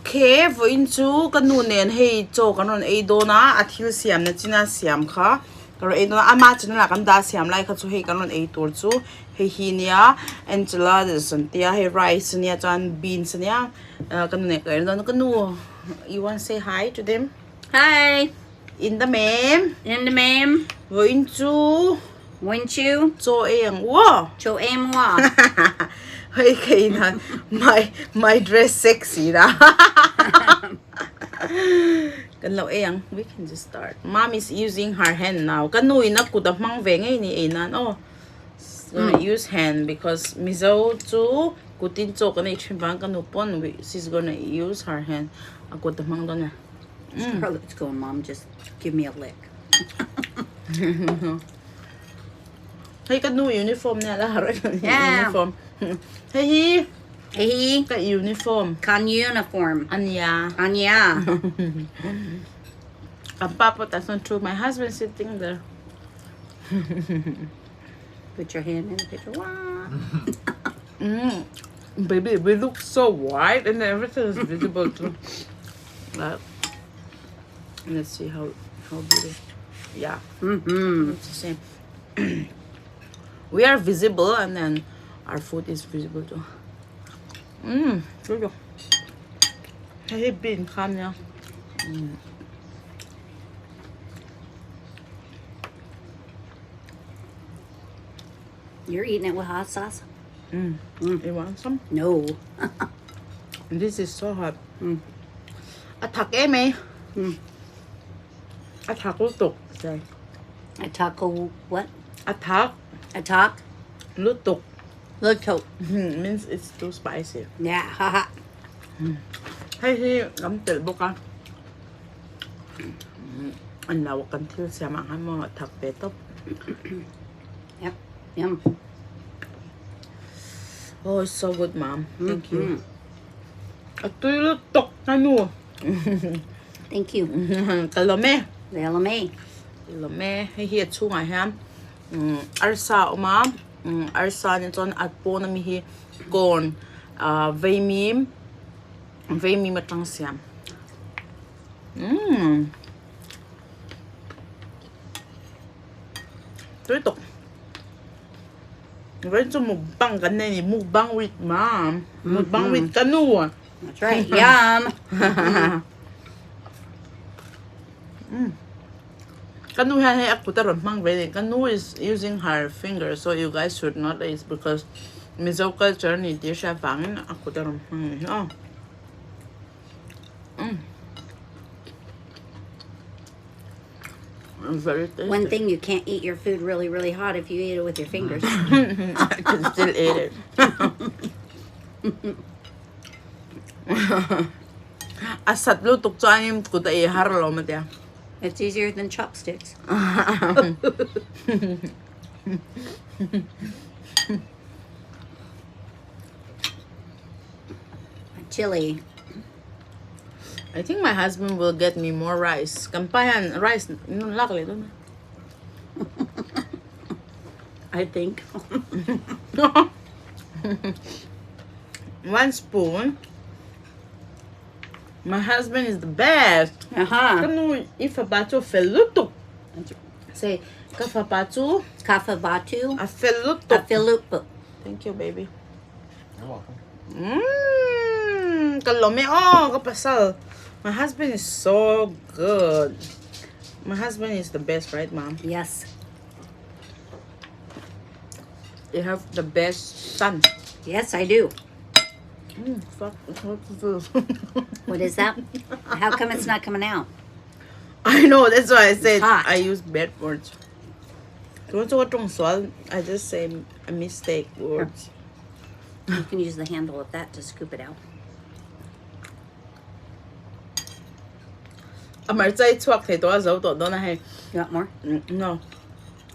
Okay, voin chu kanu nen hei cho kanon ei do na athil siam na china siam kha karo ei do na ama china la kan da siam lai kha chu hei kanon ei tur chu hei hi nia angela de santia hei rice nia chan beans nia kanu ne kai don kanu you want to say hi to them? Hi. In the mem voin chu cho eng wo cho em wa. Hey, Kaina, my dress sexy da. We can just start. Mom is using her hand now. Kanui na kuda mang venge ni enan. Oh, gonna use hand because mizo chu kutin cho kana ichibang kanupon. She's gonna use her hand. Ako da mang dona. Her lips going, Mom. Just give me a lick. Hey, kanu uniform na la. Yeah. Uniform. Hey, Hey. uniform. Con uniform. Anya. Anya. Papa, that's not true. My husband's sitting there. Put your hand in the picture. Wow. Baby, we look so white and everything is visible too. Let's see how beautiful. Yeah. It's the same. We are visible and then our food is visible too. Good. Hey, bean, come here. You're eating it with hot sauce? You want some? No. This is so hot. Attack em. Attack lutok. Say. A taco what? Attack Attack? lutok. Luto. Means it's too spicy. Yeah. Haha. Hey, gắm tiểu bốc à. Anh nào cần thiếu xe mạng hay mà thật bé tốc. Yep. Yum. Oh, it's so good, Mom. Thank you. Tôi lutok na nu. Thank you. Kalome. Lelame. Kalome. Hey, here chu ngai ham. Arsa oma. Arsa ni chon at po na mi hi corn. Vei mi matang siam. Tôi tục. Vậy cho mukbang cái này mukbang with Mom. Mukbang with kanu. That's right. Yum. Kanu hay ako taron mang very. Kanu is using her fingers, so you guys should not eat because miso culture ni di siya pangin ako taron mang. Oh. Very tasty. One thing, you can't eat your food really, really hot if you eat it with your fingers. I can still eat it. Asat lutok chanim ko ta iharlo matya. It's easier than chopsticks. Chili. I think my husband will get me more rice. Kampayan rice, luckily, don't I think. 1 spoon. My husband is the best. Kanu ifabato feluto. Say kafabato. Kafabatu. Afeluto. Afilupo. Thank you, baby. You're welcome. Kalome. Oh, kapasal. My husband is so good. My husband is the best, right, Mom? Yes. You have the best son. Yes, I do. Fuck. What What is that? How come it's not coming out? I know, that's why I said hot. I use bad words. I just say a mistake words. You can use the handle of that to scoop it out. You You want more? No.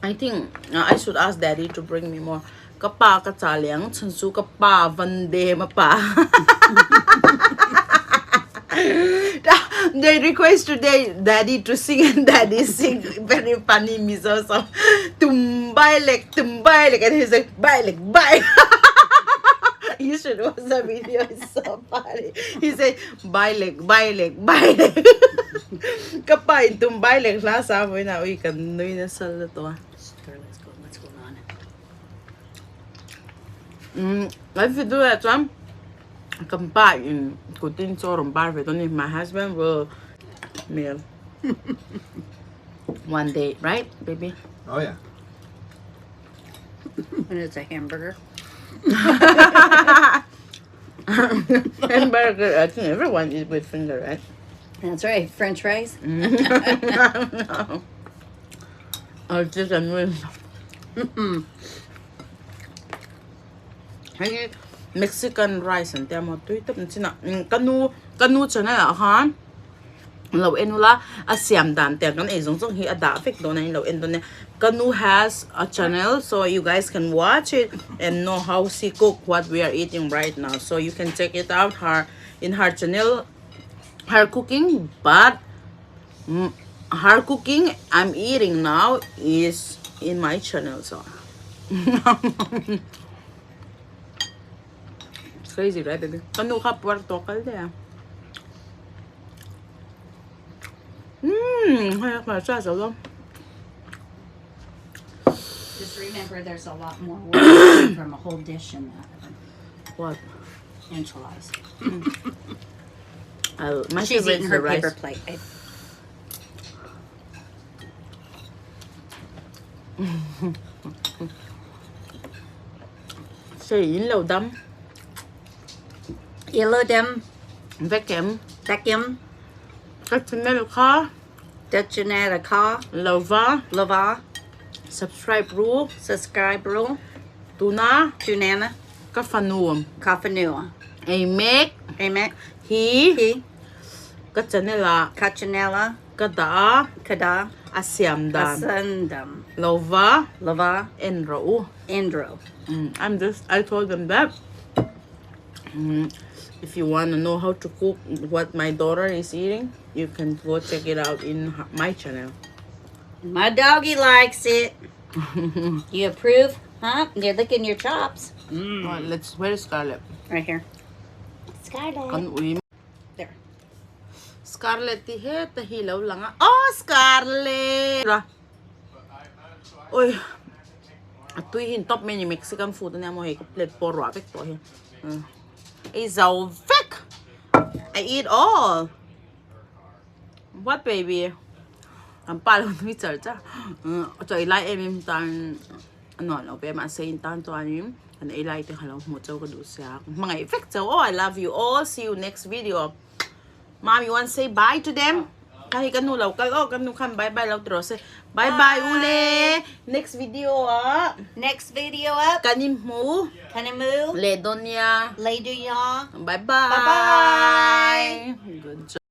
I think I should ask Daddy to bring me more. Kapa kataliang chansu kapa vande mapa. They request today Daddy to sing and Daddy sing very funny miso song. Tumbai lek, and he's like bye lek bye. You should watch the video. It's so funny. He said, "Bailik, bailik, bailik." Kapay itong bailik lasa mo na. Uy, kanoy na sa to. Sure, what's going on? If you do that, kapay kutin sorong barbe. Don't if my husband will meal one day, right, baby? Oh yeah. When it's a hamburger. Hamburger, I think everyone eats with finger, right? That's right. French fries. No. Oh, just a noodle. Hey, Mexican rice and tamo tu itap na kanu chana ha. Lo enula asiam dan te kan ezong song hi ada fek do na lo endone Kanu has a channel, so you guys can watch it and know how she cook what we are eating right now. So you can check it out in her channel, her cooking. But her cooking I'm eating now is in my channel. So it's crazy, right, baby? Kanu ka Puerto Calde. Just remember, there's a lot more work from a whole dish in that. What? Enchiladas. My She's favorite eating is her the paper rice. plate. Say yellow dum. Yellow dem, Vacuum. vacuum, Channel ka. Dutchinetta ka, Lova. lava, Subscribe rule. subscribe rule, Tuna. tunana, Kafanuam. kafanua. A make. Amen. He. Kachanela. Kachanella, Kada. kada, Asyam dan. asundum, Lova. lava, And rau. indro. I told them that. If you want to know how to cook what my daughter is eating, you can go check it out in my channel. My doggy likes it. You approve? Huh? You're licking your chops. Well, where's Scarlett? Right here. Scarlet. Kan uwi. There. Scarlett ti he tahilaw lang. Oh, Scarlett! Uy. Atoy hintop may Mexican food na mo he plate por rapik to he. Is a vic. I eat all. What, baby? Ang palo ni charcha. Cho ilai em tan no pe ma say tan to anim. And ilai te halaw mo chaw ko do siya. Mga effects. Oh, I love you all. See you next video. Mom, you want to say bye to them? Kahit kanulaw ka. Oh, kanukan bye-bye law tro. Say bye-bye uli. Next video Next video up. Kanim mo. Kanimu. Le donya. Lady ya. Bye-bye. Bye-bye. Good job.